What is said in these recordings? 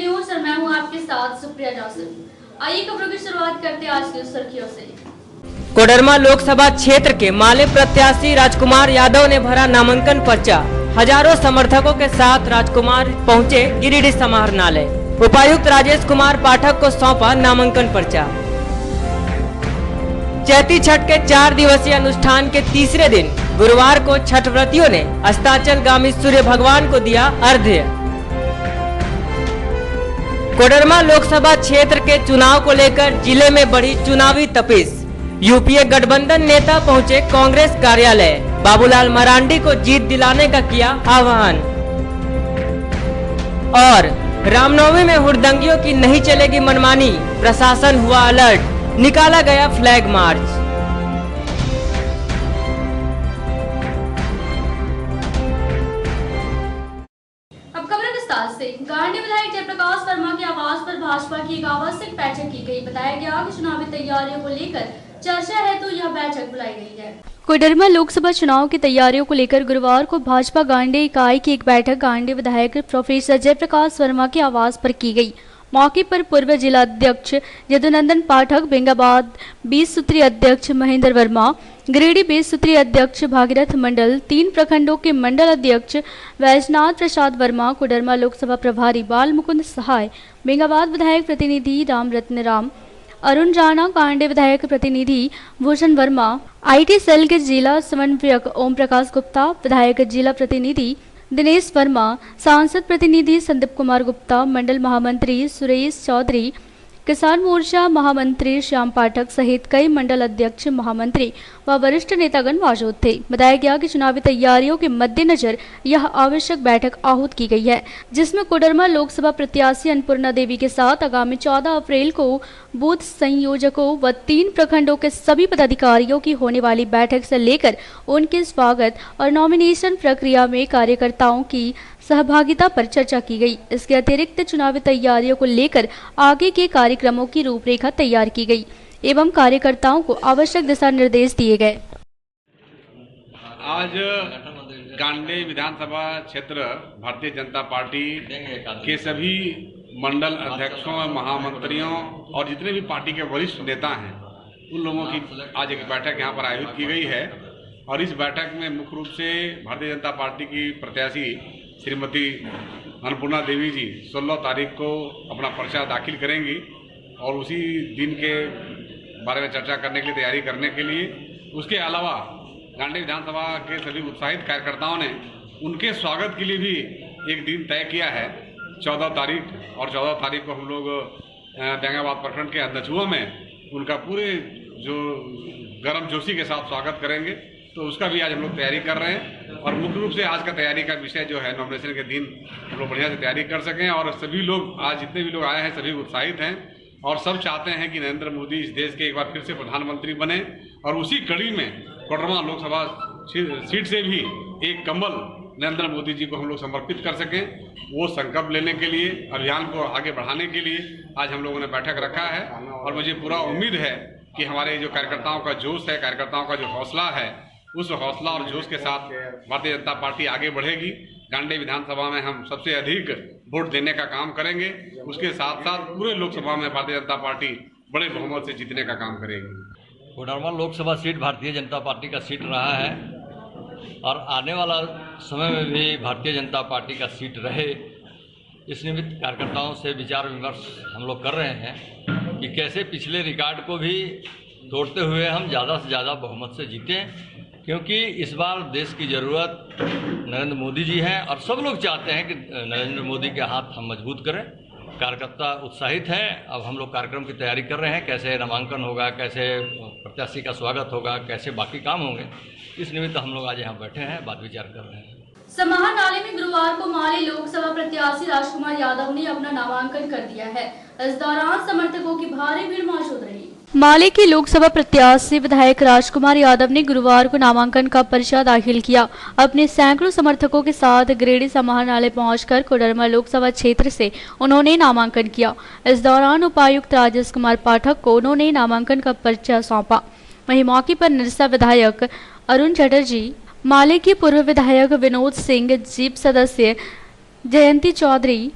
News और मैं हूं आपके साथ सुप्रिया जॉसफ। आइए खबरों की शुरुआत करते हैं आज की सुर्खियों से। कोडरमा लोकसभा क्षेत्र के माले प्रत्याशी राजकुमार यादव ने भरा नामांकन पर्चा। हजारों समर्थकों के साथ राजकुमार पहुंचे गिरिडीह समाहरणालय। उपायुक्त राजेश कुमार पाठक को सौंपा नामांकन पर्चा। चैती छठ के 4 दिवसीय अनुष्ठान के तीसरे दिन गुरुवार को छठ व्रतियों ने अस्ताचलगामी सूर्य भगवान को दिया अर्घ्य। कोडरमा लोकसभा क्षेत्र के चुनाव को लेकर जिले में बढ़ी चुनावी तपिश। यूपीए गठबंधन नेता पहुंचे कांग्रेस कार्यालय। बाबूलाल मरांडी को जीत दिलाने का किया आह्वान। और रामनवमी में हुड़दंगियों की नहीं चलेगी मनमानी, प्रशासन हुआ अलर्ट, निकाला गया फ्लैग मार्च। अब खबर विस्तार से। गांधी विधायक जयप्रकाश वर्मा के आवास पर भाजपा की एक आवश्यक बैठक की गई। बताया गया कि चुनावी तैयारियों को लेकर चर्चा है तो यह बैठक बुलाई गई है। कोडरमा लोकसभा चुनाव की तैयारियों को लेकर गुरुवार को भाजपा गांधी इकाई की एक बैठक गांधी विधायक प्रोफेसर जयप्रकाश वर्मा के आवास पर की गई। मौके पर पूर्व जिला अध्यक्ष यदुनंदन पाठक, बेंगाबाद 20 सूत्रीय अध्यक्ष महेंद्र वर्मा, गिरिडीह 20 सूत्रीय अध्यक्ष भागीरथ मंडल, 3 प्रखंडों के मंडल अध्यक्ष वैजनाथ प्रसाद वर्मा, कोडरमा लोकसभा प्रभारी बाल मुकुंद सहाय, बेंगाबाद विधायक प्रतिनिधि राम रत्न राम, अरुण राणा, कांडे विधायक प्रतिनिधि भूषण वर्मा, आईटी सेल के जिला समन्वयक ओम प्रकाश गुप्ता, विधायक जिला प्रतिनिधि दिनेश वर्मा, सांसद प्रतिनिधि संदीप कुमार गुप्ता, मंडल महामंत्री सुरेश चौधरी, किसान मोर्चा महामंत्री श्याम पाठक सहित कई मंडल अध्यक्ष, महामंत्री व वरिष्ठ नेतागण मौजूद थे। बताया गया कि चुनावी तैयारियों के मद्देनजर यह आवश्यक बैठक आहूत की गई है, जिसमें कोडरमा लोकसभा प्रत्याशी अन्नपूर्णा देवी के साथ आगामी 14 अप्रैल को बूथ संयोजकों व 3 प्रखंडों के सभी पदाधिकारियों की होने वाली बैठक से लेकर उनके स्वागत और नॉमिनेशन प्रक्रिया में कार्यकर्ताओं की सहभागिता पर चर्चा की गई। इसके अतिरिक्त चुनावी तैयारियों को लेकर आगे के कार्यक्रमों की रूपरेखा तैयार की गई एवं कार्यकर्ताओं को आवश्यक दिशा निर्देश दिए गए। आज गांधी विधानसभा क्षेत्र भारतीय जनता पार्टी के सभी मंडल अध्यक्षों, महामंत्रियों और जितने भी पार्टी के वरिष्ठ नेता हैं, उन लोगों की आज एक बैठक यहाँ पर आयोजित की गई है। और इस बैठक में मुख्य रूप से भारतीय जनता पार्टी की प्रत्याशी श्रीमती अन्नपूर्णा देवी जी 16 तारीख को अपना पर्चा दाखिल करेंगी और उसी दिन के बारे में चर्चा करने के लिए, तैयारी करने के लिए, उसके अलावा गांधी विधानसभा के सभी उत्साहित कार्यकर्ताओं ने उनके स्वागत के लिए भी एक दिन तय किया है 14 तारीख। और 14 तारीख को हम लोग बेंगाबाद प्रखंड के अध्यक्षुआ में उनका पूरे जो गर्मजोशी के साथ स्वागत करेंगे, तो उसका भी आज हम लोग तैयारी कर रहे हैं। और मुख्य रूप से आज का तैयारी का विषय जो है, नॉमिनेशन के दिन हम लोग बढ़िया से तैयारी कर सकें। और सभी लोग आज जितने भी लोग आए हैं सभी उत्साहित हैं और सब चाहते हैं कि नरेंद्र मोदी इस देश के एक बार फिर से प्रधानमंत्री बने। और उसी कड़ी में कोडरमा लोकसभा सीट से भी एक कमल नरेंद्र मोदी जी को हम लोग समर्पित कर सकें, वो संकल्प लेने के लिए, अभियान को आगे बढ़ाने के लिए आज हम लोगों ने बैठक रखा है। और मुझे पूरा उम्मीद है कि हमारे जो कार्यकर्ताओं का जोश है, कार्यकर्ताओं का जो हौसला है, उस हौसला और जोश के साथ भारतीय जनता पार्टी आगे बढ़ेगी। गांधी विधानसभा में हम सबसे अधिक वोट देने का काम करेंगे। उसके साथ साथ पूरे लोकसभा में भारतीय जनता पार्टी बड़े बहुमत से जीतने का काम करेगी। कोडरमा लोकसभा सीट भारतीय जनता पार्टी का सीट रहा है और आने वाला समय में भी भारतीय जनता पार्टी का सीट रहे, इस निमित्त कार्यकर्ताओं से विचार विमर्श हम लोग कर रहे हैं कि कैसे पिछले रिकॉर्ड को भी तोड़ते हुए हम ज़्यादा से ज़्यादा बहुमत से जीतें, क्योंकि इस बार देश की ज़रूरत नरेंद्र मोदी जी हैं और सब लोग चाहते हैं कि नरेंद्र मोदी के हाथ हम मजबूत करें। कार्यकर्ता उत्साहित हैं। अब हम लोग कार्यक्रम की तैयारी कर रहे हैं, कैसे नामांकन होगा, कैसे प्रत्याशी का स्वागत होगा, कैसे बाकी काम होंगे। इस निमित्त हम लोग आज यहाँ बैठे हैं, बात विचार कर रहे हैं। समाहरणालय में गुरुवार को माले लोकसभा प्रत्याशी राजकुमार यादव ने अपना नामांकन कर दिया है। इस दौरान समर्थकों की भारी भीड़ मौजूद रही। माले के लोकसभा प्रत्याशी विधायक राजकुमार यादव ने गुरुवार को नामांकन का पर्चा दाखिल किया। अपने सैकड़ों समर्थकों के साथ गिरिडीह समाहरणालय पहुंचकर कोडरमा लोकसभा क्षेत्र से उन्होंने नामांकन किया। इस दौरान उपायुक्त राजेश कुमार पाठक को उन्होंने नामांकन का पर्चा सौंपा। वहीं मौके पर निरसा विधायक अरुण चटर्जी, माले के पूर्व विधायक विनोद सिंह, जीप सदस्य जयंती चौधरी,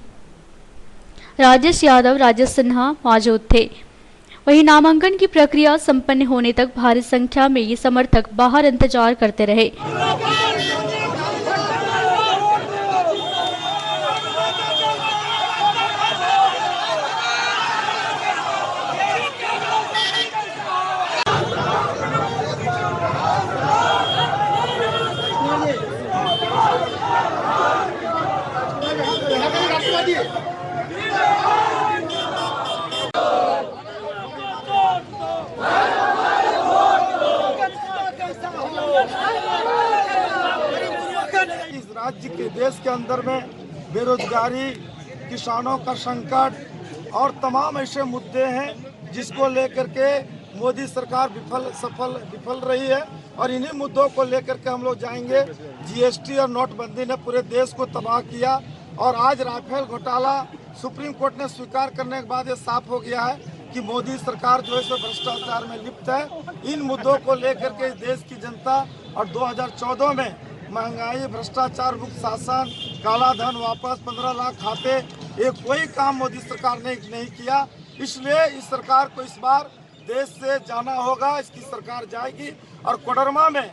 राजेश यादव, राजेश सिन्हा मौजूद थे। वहीं नामांकन की प्रक्रिया संपन्न होने तक भारी संख्या में ये समर्थक बाहर इंतजार करते रहे। इस राज्य के देश के अंदर में बेरोजगारी, किसानों का संकट और तमाम ऐसे मुद्दे हैं जिसको लेकर के मोदी सरकार विफल रही है और इन्हीं मुद्दों को लेकर के हम लोग जाएंगे। जीएसटी और नोटबंदी ने पूरे देश को तबाह किया और आज राफेल घोटाला सुप्रीम कोर्ट ने स्वीकार करने के बाद ये साफ हो गया है कि मोदी सरकार जो है सो भ्रष्टाचार में लिप्त है। इन मुद्दों को लेकर के देश की जनता और 2014 में महंगाई, भ्रष्टाचार मुक्त शासन, काला धन वापस, 15 लाख खाते, ये कोई काम मोदी सरकार ने नहीं किया। इसलिए इस सरकार को इस बार देश से जाना होगा। इसकी सरकार जाएगी और कोडरमा में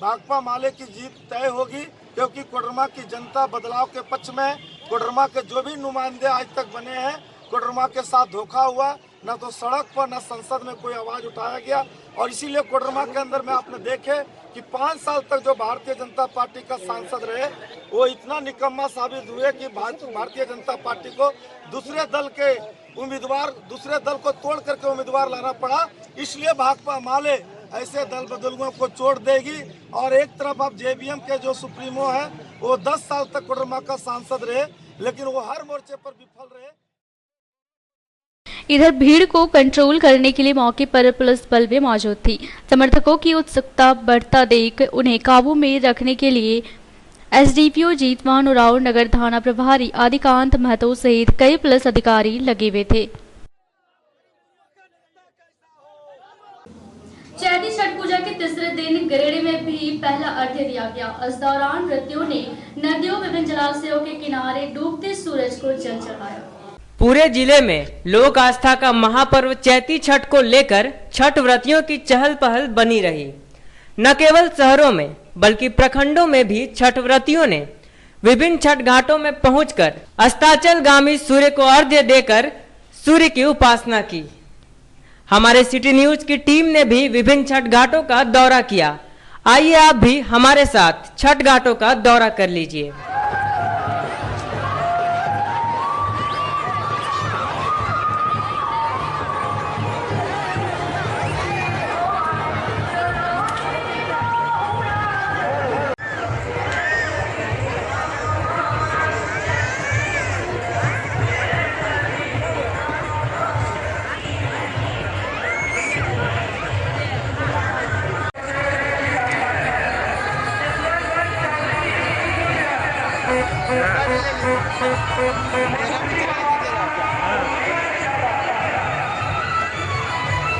भाकपा माले की जीत तय होगी, क्योंकि कोडरमा की जनता बदलाव के पक्ष में। कोडरमा के जो भी नुमाइंदे आज तक बने हैं, कोडरमा के साथ धोखा हुआ, न तो सड़क पर न संसद में कोई आवाज उठाया गया। और इसीलिए कोडरमा के अंदर में आपने देखे कि 5 साल तक जो भारतीय जनता पार्टी का सांसद रहे वो इतना निकम्मा साबित हुए कि भारतीय जनता पार्टी को दूसरे दल को तोड़ करके उम्मीदवार लाना पड़ा। इसलिए भाकपा माले ऐसे दल बदलुओं को छोड़ देगी। और एक तरफ अब जेबीएम के जो सुप्रीमो है वो 10 साल तक कोडरमा का सांसद रहे, लेकिन वो हर मोर्चे पर विफल रहे। इधर भीड़ को कंट्रोल करने के लिए मौके पर पुलिस बल भी मौजूद थी। समर्थकों की उत्सुकता बढ़ता देख उन्हें काबू में रखने के लिए एसडीपीओ जीतवान उरांव, नगर थाना प्रभारी आदिकांत महतो सहित कई पुलिस अधिकारी लगे हुए थे। चैती छठ पूजा के तीसरे दिन गिरिडीह में भी पहला अर्घ्य दिया गया। इस दौरान व्रतियों ने नदियों, विभिन्न जलाशयों के किनारे डूबते सूरज को जल चढ़ाया। पूरे जिले में लोक आस्था का महापर्व चैती छठ को लेकर छठ व्रतियों की चहल पहल बनी रही। न केवल शहरों में बल्कि प्रखंडों में भी छठ व्रतियों ने विभिन्न छठ घाटों में पहुंचकर अस्ताचलगामी सूर्य को अर्घ्य देकर सूर्य की उपासना की। हमारे सिटी न्यूज की टीम ने भी विभिन्न छठ घाटों का दौरा किया। आइए आप भी हमारे साथ छठ घाटों का दौरा कर लीजिए।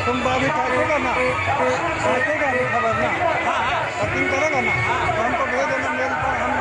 तुम बाबी काटेगा ना, काटेगा नहीं खबर ना, कटिंग करेगा ना, तो हमको भेज देना मेल पर, हम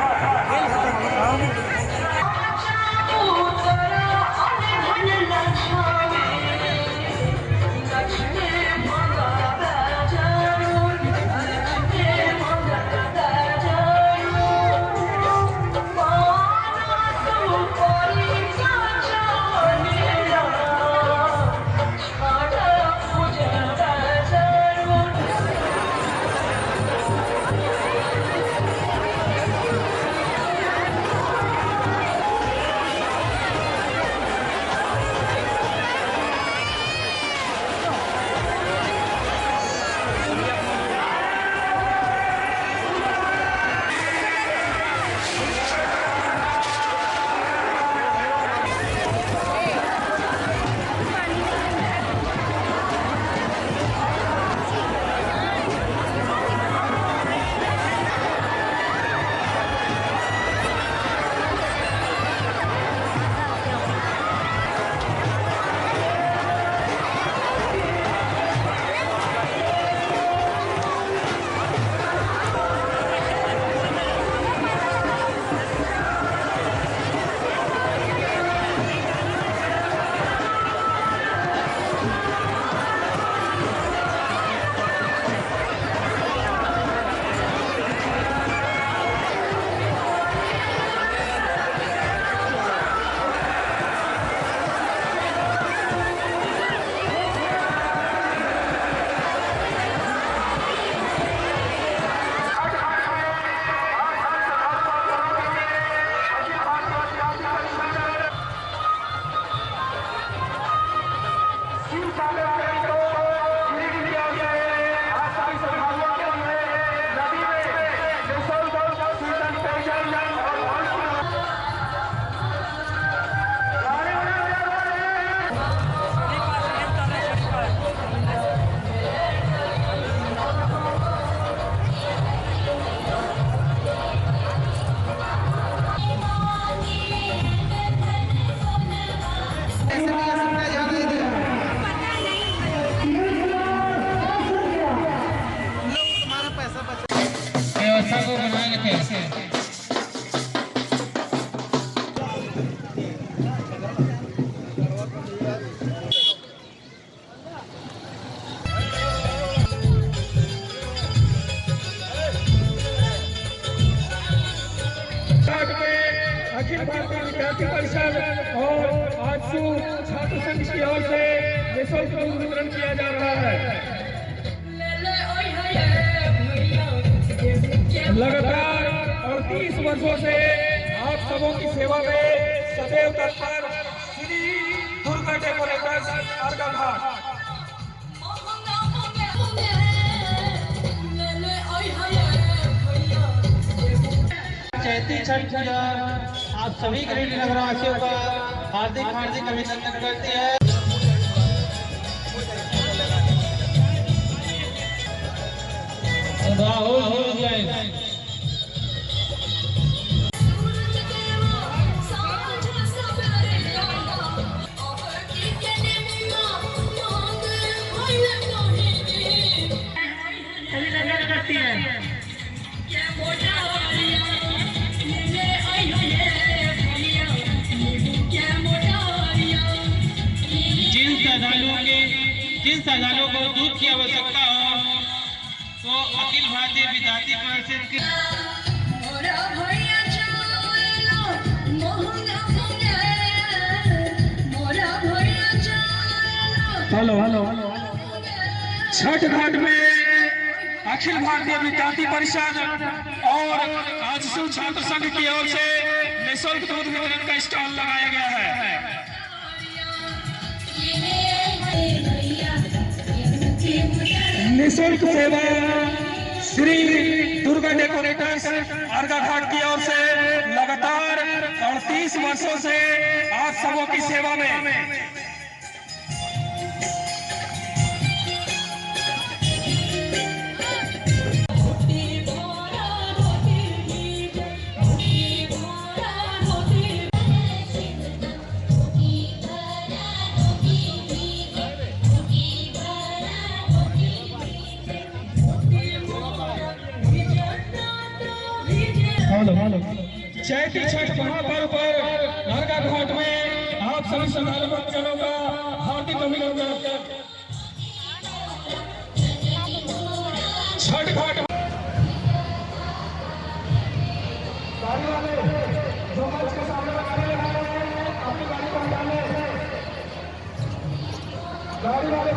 छात्र संघ की ओर से निःशुल्क दूध वितरण किया जा रहा है। लगातार 38 वर्षों से आप सबों की सेवा में सदैव तत्पर श्री दुर्गा डेकोरेटर्स अर्घाघाट। चैती छठ पूजा आप सभी गिरिडीह नगरवासियों का हार्दिक हार्दिक अभिनंदन करते हैं। जिन श्रद्धालुओं को दूध की आवश्यकता हो तो अखिल भारतीय विद्यार्थी परिषद के हेलो छठ घाट में अखिल भारतीय विद्यार्थी परिषद और आजसू छात्र संघ की ओर से निःशुल्क दूध वितरण का स्टॉल लगाया गया है। निःशुल्क सेवा श्री दुर्गा डेकोरेटर्स अर्घाघाट की ओर से लगातार 38 वर्षों से आप सबों की सेवा में। चैती छठ महापर्व पर अर्घाघाट में आप सभी श्रद्धालु भक्तजनों का हार्दिक अभिनंदन। छठ घाट गाड़ी वाले जो मंच के सामने लगाने लगा रहे हैं अपनी गाड़ी को हटाने, गाड़ी वाले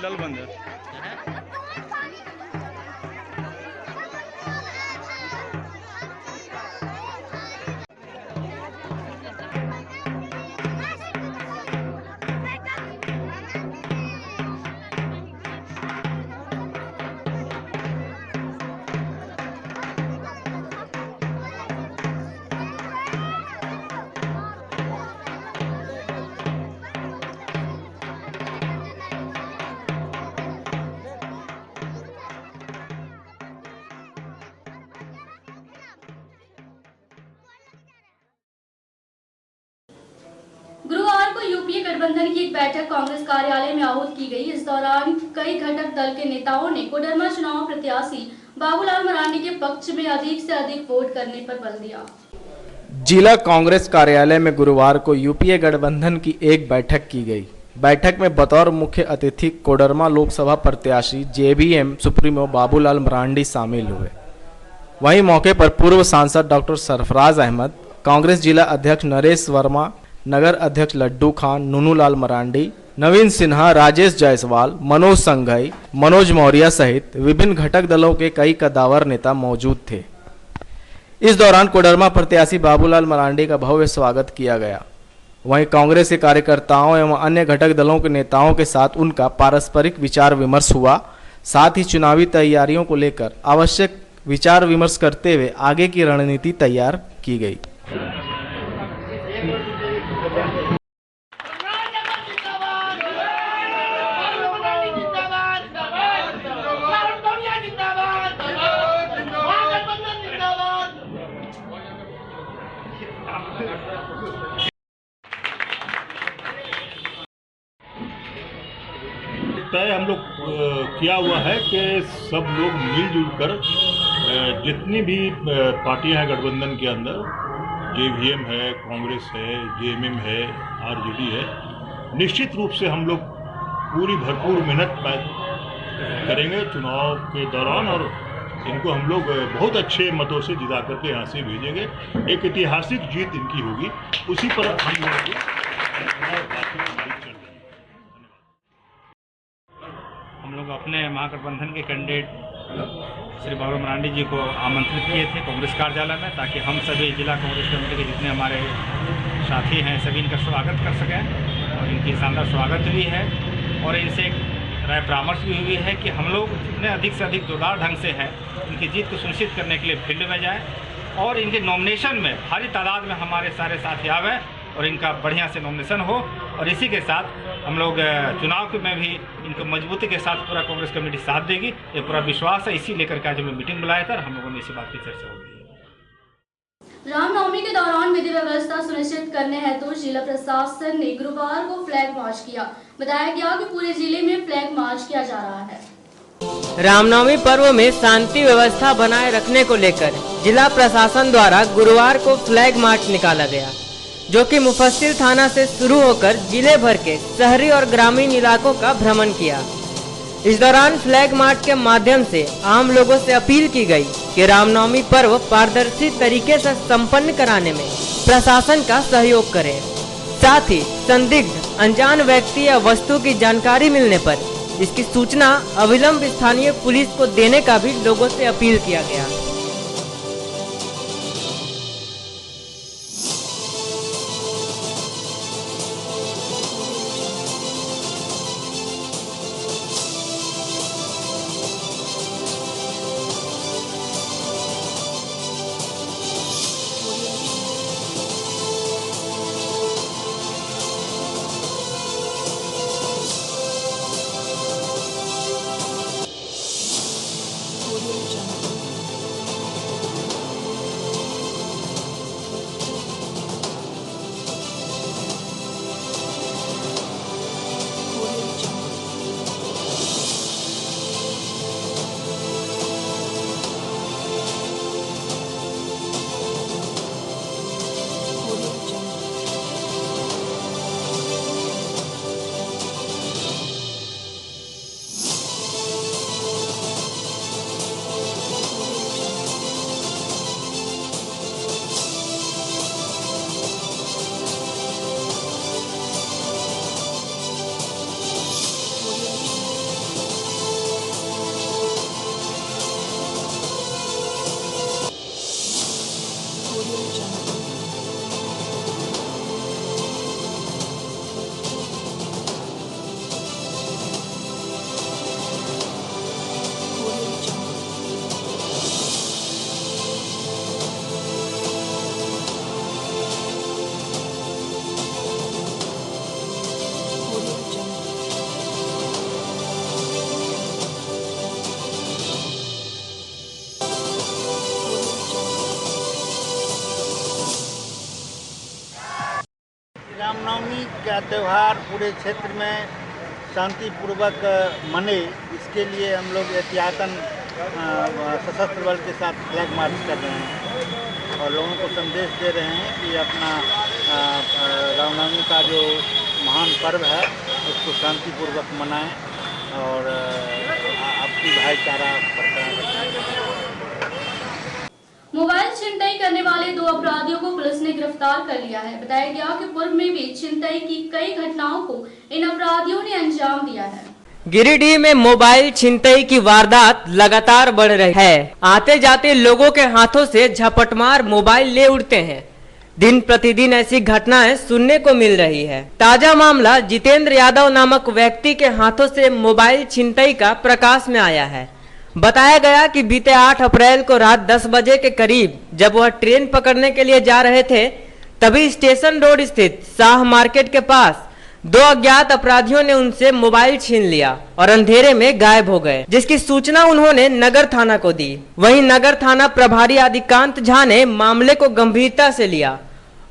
फिलहाल बंद है। को यूपीए गठबंधन की एक बैठक कांग्रेस कार्यालय में आहूत की गई। इस दौरान कई घटक दल के नेताओं ने कोडरमा चुनाव प्रत्याशी बाबूलाल मरांडी के पक्ष में अधिक से अधिक वोट करने पर बल दिया। जिला कांग्रेस कार्यालय में गुरुवार को यूपीए गठबंधन की एक बैठक की गई। बैठक में बतौर मुख्य अतिथि कोडरमा लोकसभा प्रत्याशी जेबीएम सुप्रीमो बाबूलाल मरांडी शामिल हुए। वहीं मौके पर पूर्व सांसद डॉक्टर सरफराज अहमद, कांग्रेस जिला अध्यक्ष नरेश वर्मा, नगर अध्यक्ष लड्डू खान, नूनूलाल मरांडी, नवीन सिन्हा, राजेश जायसवाल, मनोज संघई, मनोज मौर्य सहित विभिन्न घटक दलों के कई कद्दावर नेता मौजूद थे। इस दौरान कोडरमा प्रत्याशी बाबूलाल मरांडी का भव्य स्वागत किया गया। वहीं कांग्रेस के कार्यकर्ताओं एवं अन्य घटक दलों के नेताओं के साथ उनका पारस्परिक विचार विमर्श हुआ। साथ ही चुनावी तैयारियों को लेकर आवश्यक विचार विमर्श करते हुए आगे की रणनीति तैयार की गई। तय हम लोग किया हुआ है कि सब लोग मिलजुल कर जितनी भी पार्टियां हैं गठबंधन के अंदर, जेवीएम है, कांग्रेस है, जेएमएम है, आरजेडी है, निश्चित रूप से हम लोग पूरी भरपूर मेहनत करेंगे चुनाव के दौरान और इनको हम लोग बहुत अच्छे मतों से जिता करके यहाँ से भेजेंगे। एक ऐतिहासिक जीत इनकी होगी, उसी पर हम लोग हम लोग अपने महागठबंधन के कैंडिडेट श्री बाबूलाल मरांडी जी को आमंत्रित किए थे कांग्रेस कार्यालय में, ताकि हम सभी जिला कांग्रेस कमेटी के जितने हमारे साथी हैं सभी इनका स्वागत कर सकें। और इनकी शानदार स्वागत हुई है और इनसे एक राय परामर्श भी हुई है कि हम लोग जितने अधिक से अधिक जोरदार ढंग से हैं इनकी जीत को सुनिश्चित करने के लिए फील्ड में जाएँ और इनके नॉमिनेशन में भारी तादाद में हमारे सारे साथी आवे और इनका बढ़िया से नॉमिनेशन हो। और इसी के साथ हम लोग चुनाव में भी इनको मजबूती के साथ पूरा कांग्रेस कमेटी साथ देगी, ये पूरा विश्वास है। इसी लेकर के आज हम लोग मीटिंग बुलाया था, हम लोगों ने इसी बात की चर्चा हो गई। रामनवमी के दौरान विधि व्यवस्था सुनिश्चित करने हेतु जिला प्रशासन ने गुरुवार को फ्लैग मार्च किया। बताया गया कि पूरे जिले में फ्लैग मार्च किया जा रहा है। रामनवमी पर्व में शांति व्यवस्था बनाए रखने को लेकर जिला प्रशासन द्वारा गुरुवार को फ्लैग मार्च निकाला गया, जो कि मुफस्सिल थाना से शुरू होकर जिले भर के शहरी और ग्रामीण इलाकों का भ्रमण किया। इस दौरान फ्लैग मार्च के माध्यम से आम लोगों से अपील की गई कि रामनवमी पर्व पारदर्शी तरीके से संपन्न कराने में प्रशासन का सहयोग करें। साथ ही संदिग्ध अनजान व्यक्ति या वस्तु की जानकारी मिलने पर इसकी सूचना अविलंब स्थानीय पुलिस को देने का भी लोगों से अपील किया गया। रामनवमी का त्यौहार पूरे क्षेत्र में शांतिपूर्वक मने, इसके लिए हम लोग एहतियातन सशस्त्र बल के साथ फ्लैग मार्च कर रहे हैं और लोगों को संदेश दे रहे हैं कि अपना रामनवमी का जो महान पर्व है उसको शांतिपूर्वक मनाएं और अपनी भाईचारा बरकरार रखें। मोबाइल छिनतई करने वाले 2 अपराधियों को पुलिस ने गिरफ्तार कर लिया है। बताया गया कि पूर्व में भी छिनतई की कई घटनाओं को इन अपराधियों ने अंजाम दिया है। गिरिडीह में मोबाइल छिनतई की वारदात लगातार बढ़ रही है। आते जाते लोगों के हाथों से झपटमार मोबाइल ले उड़ते हैं। दिन प्रतिदिन ऐसी घटनाएं सुनने को मिल रही है। ताजा मामला जितेंद्र यादव नामक व्यक्ति के हाथों से मोबाइल छिनतई का प्रकाश में आया है। बताया गया कि बीते 8 अप्रैल को रात 10 बजे के करीब जब वह ट्रेन पकड़ने के लिए जा रहे थे, तभी स्टेशन रोड स्थित शाह मार्केट के पास 2 अज्ञात अपराधियों ने उनसे मोबाइल छीन लिया और अंधेरे में गायब हो गए, जिसकी सूचना उन्होंने नगर थाना को दी। वहीं नगर थाना प्रभारी आदिकांत झा ने मामले को गंभीरता से लिया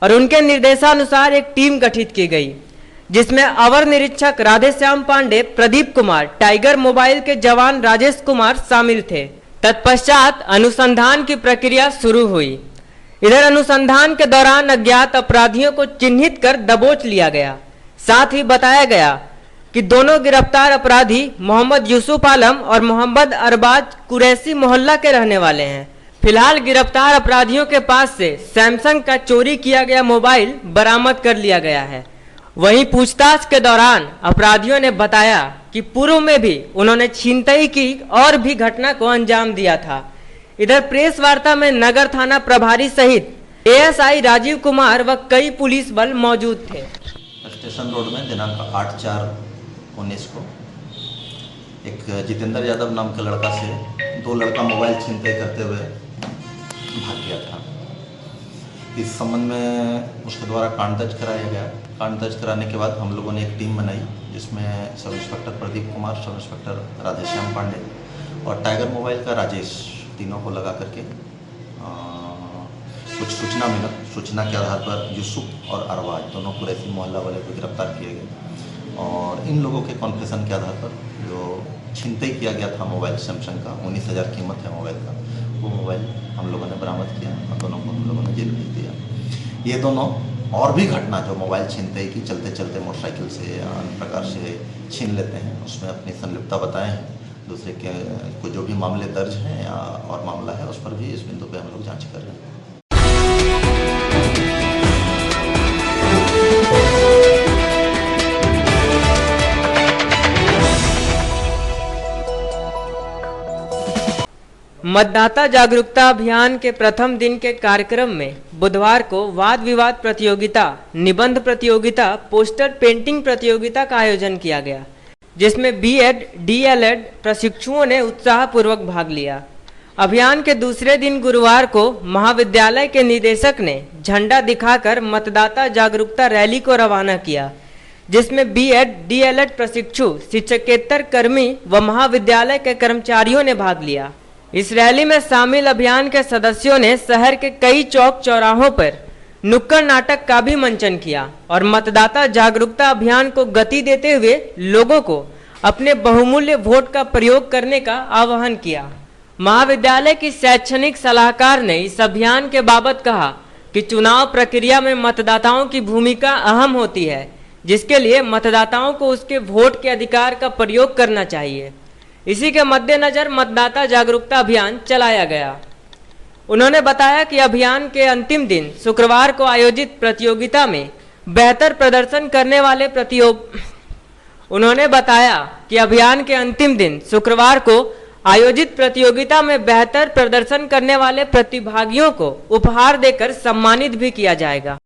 और उनके निर्देशानुसार एक टीम गठित की गई, जिसमें अवर निरीक्षक राधेश्याम पांडे, प्रदीप कुमार, टाइगर मोबाइल के जवान राजेश कुमार शामिल थे। तत्पश्चात अनुसंधान की प्रक्रिया शुरू हुई। इधर अनुसंधान के दौरान अज्ञात अपराधियों को चिन्हित कर दबोच लिया गया। साथ ही बताया गया कि दोनों गिरफ्तार अपराधी मोहम्मद यूसुफ आलम और मोहम्मद अरबाज कुरैशी मोहल्ला के रहने वाले हैं। फिलहाल गिरफ्तार अपराधियों के पास से सैमसंग का चोरी किया गया मोबाइल बरामद कर लिया गया है। वहीं पूछताछ के दौरान अपराधियों ने बताया कि पूर्व में भी उन्होंने छिनतई की और भी घटना को अंजाम दिया था। इधर प्रेस वार्ता में नगर थाना प्रभारी सहित एएसआई राजीव कुमार व कई पुलिस बल मौजूद थे। स्टेशन रोड में दिनांक 8/4/19 को एक जितेंद्र यादव नाम के लड़का से 2 लड़का मोबाइल छिनतई करते हुए भाग गया था। इस संबंध में उसके द्वारा कांड दर्ज कराया गया। कांड दर्ज कराने के बाद हम लोगों ने एक टीम बनाई, जिसमें sub inspector Pradeep Kumar, sub inspector Radheshyam Pandey और टाइगर मोबाइल का राजेश, तीनों को लगा करके कुछ सूचना के आधार पर यूसुफ और अरबाज दोनों कुरैशी मोहल्ला वाले को गिरफ्तार किए गए और इन लोगों के कॉन्फेशन के आधार पर जो छिनतई किया गया था मोबाइल सैमसंग का, 19,000 कीमत है मोबाइल का, वो मोबाइल हम लोगों ने बरामद किया और दोनों को हम लोगों ने जेल भेज दिया। ये दोनों और भी घटना जो मोबाइल छिनतई की चलते चलते मोटरसाइकिल से या अन्य प्रकार से छीन लेते हैं, उसमें अपनी संलिप्तता बताए हैं। दूसरे के को जो भी मामले दर्ज हैं या और मामला है, उस पर भी इस बिंदु पर हम लोग जाँच कर रहे हैं। मतदाता जागरूकता अभियान के प्रथम दिन के कार्यक्रम में बुधवार को वाद विवाद प्रतियोगिता, निबंध प्रतियोगिता, पोस्टर पेंटिंग प्रतियोगिता का आयोजन किया गया, जिसमें बीएड, डीएलएड प्रशिक्षुओं ने उत्साहपूर्वक भाग लिया। अभियान के दूसरे दिन गुरुवार को महाविद्यालय के निदेशक ने झंडा दिखाकर मतदाता जागरूकता रैली को रवाना किया, जिसमें बीएड, डीएलएड प्रशिक्षु, शिक्षकेतर कर्मी व महाविद्यालय के कर्मचारियों ने भाग लिया। इस रैली में शामिल अभियान के सदस्यों ने शहर के कई चौक चौराहों पर नुक्कड़ नाटक का भी मंचन किया और मतदाता जागरूकता अभियान को गति देते हुए लोगों को अपने बहुमूल्य वोट का प्रयोग करने का आह्वान किया। महाविद्यालय की शैक्षणिक सलाहकार ने इस अभियान के बाबत कहा कि चुनाव प्रक्रिया में मतदाताओं की भूमिका अहम होती है, जिसके लिए मतदाताओं को उसके वोट के अधिकार का प्रयोग करना चाहिए। इसी के मद्देनजर मतदाता जागरूकता अभियान चलाया गया। उन्होंने बताया कि अभियान के अंतिम दिन शुक्रवार को आयोजित प्रतियोगिता में बेहतर प्रदर्शन करने वाले उन्होंने बताया कि अभियान के अंतिम दिन शुक्रवार को आयोजित प्रतियोगिता में बेहतर प्रदर्शन करने वाले प्रतिभागियों को उपहार देकर सम्मानित भी किया जाएगा।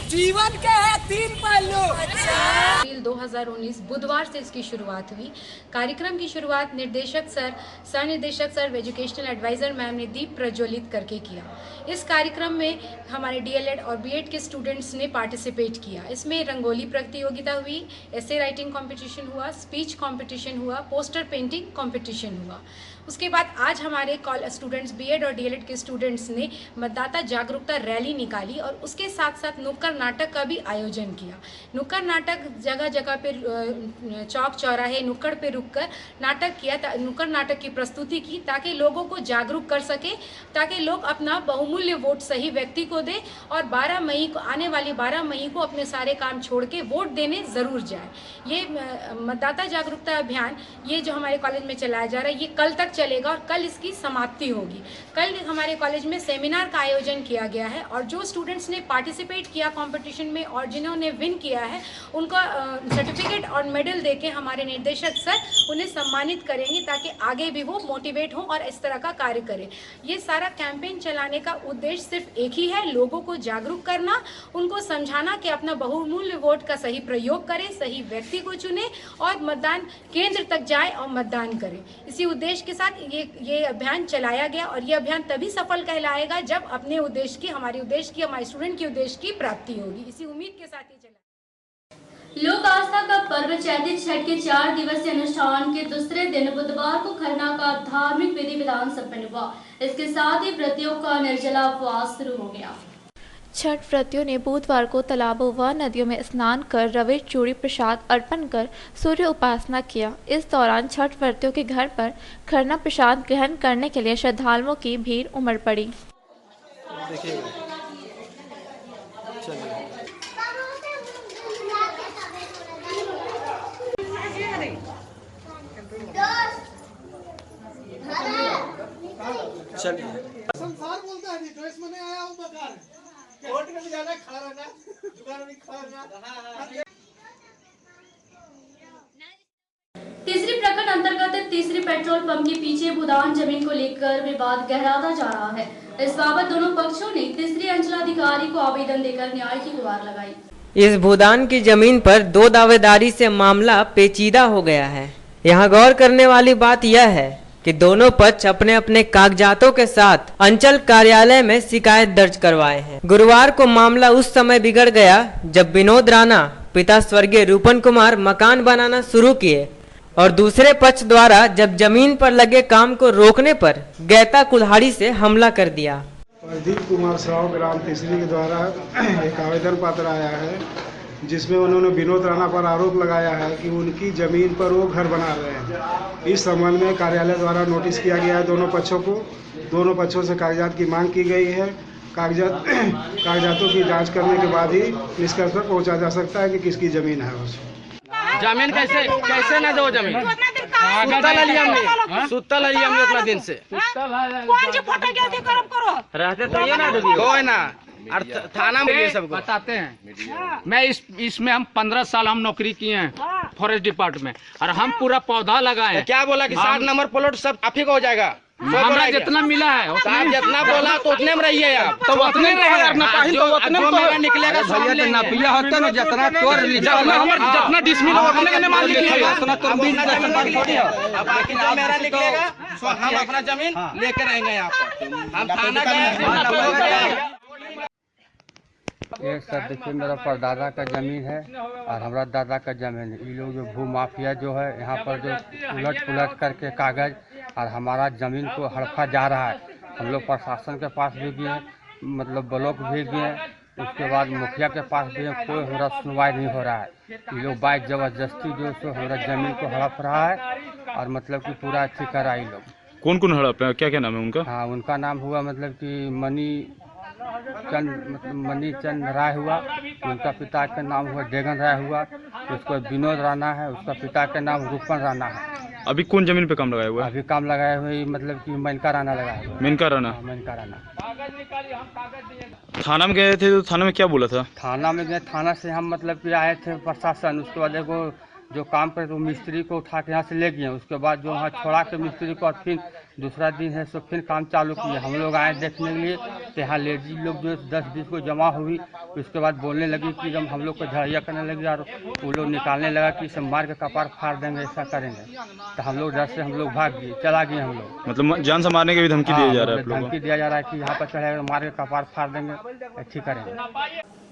जीवन के है 3 पहलू, अप्रैल 2019 बुधवार से इसकी शुरुआत हुई। कार्यक्रम की शुरुआत सह निर्देशक सर एजुकेशनल एडवाइजर मैम ने दीप प्रज्वलित करके किया। इस कार्यक्रम में हमारे डीएलएड और बीएड के स्टूडेंट्स ने पार्टिसिपेट किया। इसमें रंगोली प्रतियोगिता हुई, एसे राइटिंग कंपटीशन हुआ, स्पीच कंपटीशन हुआ, पोस्टर पेंटिंग कंपटीशन हुआ। उसके बाद आज हमारे स्टूडेंट्स बीएड और डीएलएड के स्टूडेंट्स ने मतदाता जागरूकता रैली निकाली और उसके साथ साथ नुक्कड़ नाटक का भी आयोजन किया। नुक्कड़ नाटक जगह जगह पे चौक चौराहे नुक्कड़ पे रुककर नाटक किया, नुक्कड़ नाटक की प्रस्तुति की ताकि लोगों को जागरूक कर सके, ताकि लोग अपना बहुमूल्य वोट सही व्यक्ति को दें और 12 मई को आने वाली 12 मई को अपने सारे काम छोड़ के वोट देने ज़रूर जाए। ये मतदाता जागरूकता अभियान ये जो हमारे कॉलेज में चलाया जा रहा है ये कल तक चलेगा और कल इसकी समाप्ति होगी। कल हमारे कॉलेज में सेमिनार का आयोजन किया गया है और जो स्टूडेंट्स ने पार्टिसिपेट किया कंपटीशन में और जिन्होंने विन किया है उनका सर्टिफिकेट और मेडल देके हमारे निर्देशक सर उन्हें सम्मानित करेंगे ताकि आगे भी वो मोटिवेट हों और इस तरह का कार्य करें। ये सारा कैंपेन चलाने का उद्देश्य सिर्फ एक ही है, लोगों को जागरूक करना, उनको समझाना कि अपना बहुमूल्य वोट का सही प्रयोग करें, सही व्यक्ति को चुने और मतदान केंद्र तक जाए और मतदान करें। इसी उद्देश्य के साथ ये अभियान चलाया गया और ये अभियान तभी सफल कहलाएगा जब अपने उद्देश्य की हमारे स्टूडेंट की उद्देश्य की प्राप्ति होगी। इसी उम्मीद के साथ ही चला। लोक आस्था का पर्व चैती छठ के 4 दिवसीय अनुष्ठान के दूसरे दिन बुधवार को खरना का धार्मिक विधि विधान संपन्न हुआ। इसके साथ ही व्रतियों का निर्जला उपवास शुरू हो गया। छठ व्रतियों ने बुधवार को तालाबों व नदियों में स्नान कर रवे चूड़ी प्रसाद अर्पण कर सूर्य उपासना किया। इस दौरान छठ व्रतियों के घर पर खरना प्रसाद ग्रहण करने के लिए श्रद्धालुओं की भीड़ उमड़ पड़ी। संसार बोलता है जो इसमें नहीं आया हूँ बकार कोर्ट में भी जाना खड़ा रहना दुकान में खड़ा रहना। तीसरी प्रखंड अंतर्गत तीसरी पेट्रोल पंप के पीछे भूदान जमीन को लेकर विवाद गहराता जा रहा है। इस बाबत दोनों पक्षों ने तीसरी अंचलाधिकारी को आवेदन देकर न्याय की गुहार लगाई। इस भूदान की जमीन पर 2 दावेदारी से मामला पेचीदा हो गया है। यहाँ गौर करने वाली बात यह है कि दोनों पक्ष अपने अपने कागजातों के साथ अंचल कार्यालय में शिकायत दर्ज करवाए हैं। गुरुवार को मामला उस समय बिगड़ गया जब विनोद राणा पिता स्वर्गीय रूपन कुमार मकान बनाना शुरू किए और दूसरे पक्ष द्वारा जब जमीन पर लगे काम को रोकने पर गैता कुल्हाड़ी से हमला कर दिया। प्रदीप कुमार साहू ग्राम तीसरी के द्वारा एक आवेदन पत्र आया है जिसमें उन्होंने विनोद राणा पर आरोप लगाया है कि उनकी ज़मीन पर वो घर बना रहे हैं। इस संबंध में कार्यालय द्वारा नोटिस किया गया है दोनों पक्षों को। दोनों पक्षों से कागजात की मांग की गई है। कागजातों की जांच करने के बाद ही निष्कर्ष पर पहुंचा जा सकता है कि किसकी ज़मीन है। जमीन कैसे ना दो जमीन सुत्ता लिया हमने उतना दिन से रहते तो ये ना दो ना थाना में सब बताते हैं। मैं इसमें हम 15 साल हम नौकरी किए हैं फॉरेस्ट डिपार्टमेंट में और हम पूरा पौधा लगाए हैं। क्या बोला कि 60 नंबर प्लॉट सब आप ही को हो जाएगा। हमारा जितना मिला है आप जितना बोला तो उतने में रहिए आप तो उतने में निकलेगा नपिया होता ना जितना जितना डिसमिल मेरा निकलेगा हम अपना जमीन लेके रहेंगे यहाँ पर। हम थाना ये सर देखिए मेरा परदादा का ज़मीन है और हमारा दादा का ज़मीन है। ये लोग जो भू माफिया जो है यहाँ पर जो उलट पुलट करके कागज़ और हमारा ज़मीन को हड़पा जा रहा है। हम लोग प्रशासन के पास भी गए, मतलब ब्लॉक भी गए, उसके बाद मुखिया के पास भी कोई हमारा सुनवाई नहीं हो रहा है। ये लोग बाइक ज़बरदस्ती जो सो हमारा ज़मीन को हड़प रहा है और मतलब कि पूरा अच्छी करा। ये लोग कौन कौन हड़प है, क्या क्या नाम है उनका? हाँ उनका नाम हुआ मतलब कि मनी चंद राय हुआ, उनका पिता का नाम हुआ डेगन राय हुआ, उसको विनोद राणा है, उसका पिता का नाम रूपन राणा है। अभी कौन जमीन पे काम लगाया हुआ है? अभी काम लगाया हुआ मतलब कि मेनका राणा लगाया हुआ। मेनका राणा? मेनका राणा। थाना में गए थे तो थाना में क्या बोला था? थाना में गए, थाना से हम मतलब कि आए थे प्रशासन। उसके बाद एगो जो काम करे तो मिस्त्री को उठा के यहाँ से ले गए। उसके बाद जो वहाँ छोड़ा के मिस्त्री को फिर दूसरा दिन है सो फिर काम चालू किए। हम लोग आए देखने के लिए तो यहाँ लेडीज लोग जो 10-20 को जमा हुई। उसके बाद बोलने लगी कि जब हम लोग को झड़िया करने लगी और वो लोग निकालने लगा कि सब मार के कपार फाड़ देंगे, ऐसा करेंगे। तो हम लोग डर से हम लोग भाग गए, चला गए हम लोग। मतलब जान से मारने की भी धमकी दिया जा रहा है? धमकी दिया जा रहा है कि यहाँ पर चढ़ेगा मार के कपार फाड़ देंगे, ऐसी करेंगे।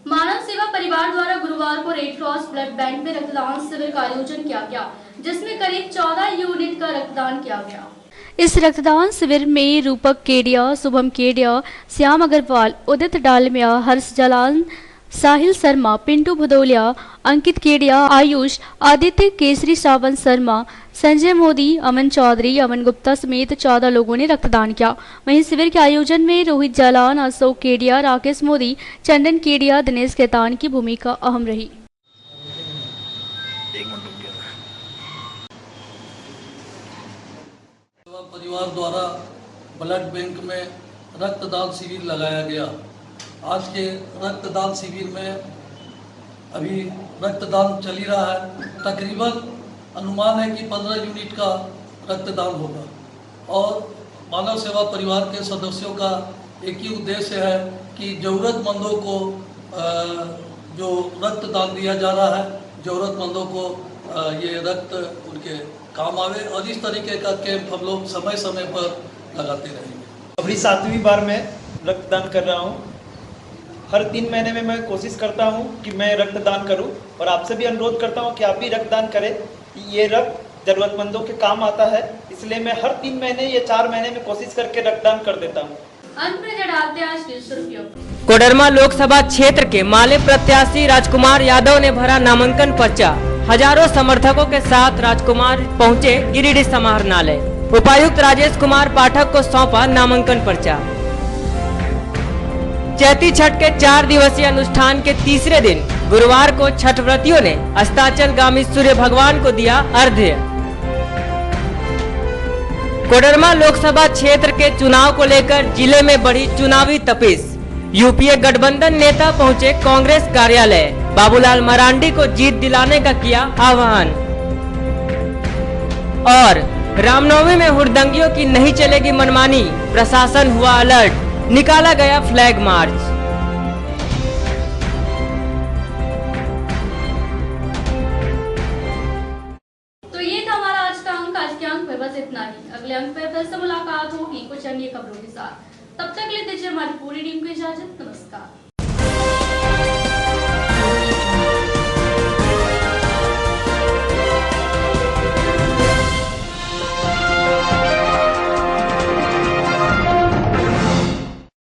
मानव सेवा परिवार द्वारा गुरुवार को रेड क्रॉस ब्लड बैंक में रक्तदान शिविर का आयोजन किया गया, जिसमें करीब 14 यूनिट का रक्तदान किया गया। इस रक्तदान शिविर में रूपक केडिया, शुभम केडिया, श्याम अग्रवाल, उदित डालमिया, हर्ष जलान, साहिल शर्मा, पिंटू भदौलिया, अंकित केडिया, आयुष, आदित्य केसरी, श्रावण शर्मा, संजय मोदी, अमन चौधरी, अमन गुप्ता समेत 14 लोगों ने रक्तदान किया। वहीं शिविर के आयोजन में रोहित जालान, अशोक केडिया, राकेश मोदी, चंदन केडिया, दिनेश केतान की भूमिका अहम रही। परिवार द्वारा ब्लड बैंक में रक्तदान शिविर लगाया गया। आज के रक्तदान शिविर में अभी रक्तदान चल ही रहा है। तकरीबन अनुमान है कि 15 यूनिट का रक्तदान होगा और मानव सेवा परिवार के सदस्यों का एक ही उद्देश्य है कि ज़रूरतमंदों को जो रक्तदान दिया जा रहा है, ज़रूरतमंदों को ये रक्त उनके काम आवे और इस तरीके का कैंप हम लोग समय समय पर लगाते रहेंगे। अभी 7वीं बार मैं रक्तदान कर रहा हूँ। हर 3 महीने में मैं कोशिश करता हूँ कि मैं रक्तदान करूँ और आपसे भी अनुरोध करता हूँ कि आप भी रक्तदान करें। ये रक्त जरूरतमंदों के काम आता है, इसलिए मैं हर 3 महीने या 4 महीने में कोशिश करके रक्तदान कर देता हूँ। कोडरमा लोकसभा क्षेत्र के माले प्रत्याशी राजकुमार यादव ने भरा नामांकन पर्चा। हजारों समर्थकों के साथ राजकुमार पहुंचे गिरिडीह समाहरणालय। उपायुक्त राजेश कुमार पाठक को सौंपा नामांकन पर्चा। चैती छठ के 4 दिवसीय अनुष्ठान के तीसरे दिन गुरुवार को छठ व्रतियों ने अस्ताचलगामी सूर्य भगवान को दिया अर्घ्य। कोडरमा लोकसभा क्षेत्र के चुनाव को लेकर जिले में बढ़ी चुनावी तपिश। यूपीए गठबंधन नेता पहुंचे कांग्रेस कार्यालय। बाबूलाल मरांडी को जीत दिलाने का किया आह्वान। और रामनवमी में हुड़दंगियों की नहीं चलेगी मनमानी, प्रशासन हुआ अलर्ट, निकाला गया फ्लैग मार्च। तो ये था हमारा आज का अंक। आज के अंक में बस इतना ही। अगले अंक में फिर से मुलाकात होगी कुछ अन्य खबरों के साथ। तब तक ले दीजिए हमारी पूरी टीम को इजाजत। नमस्कार।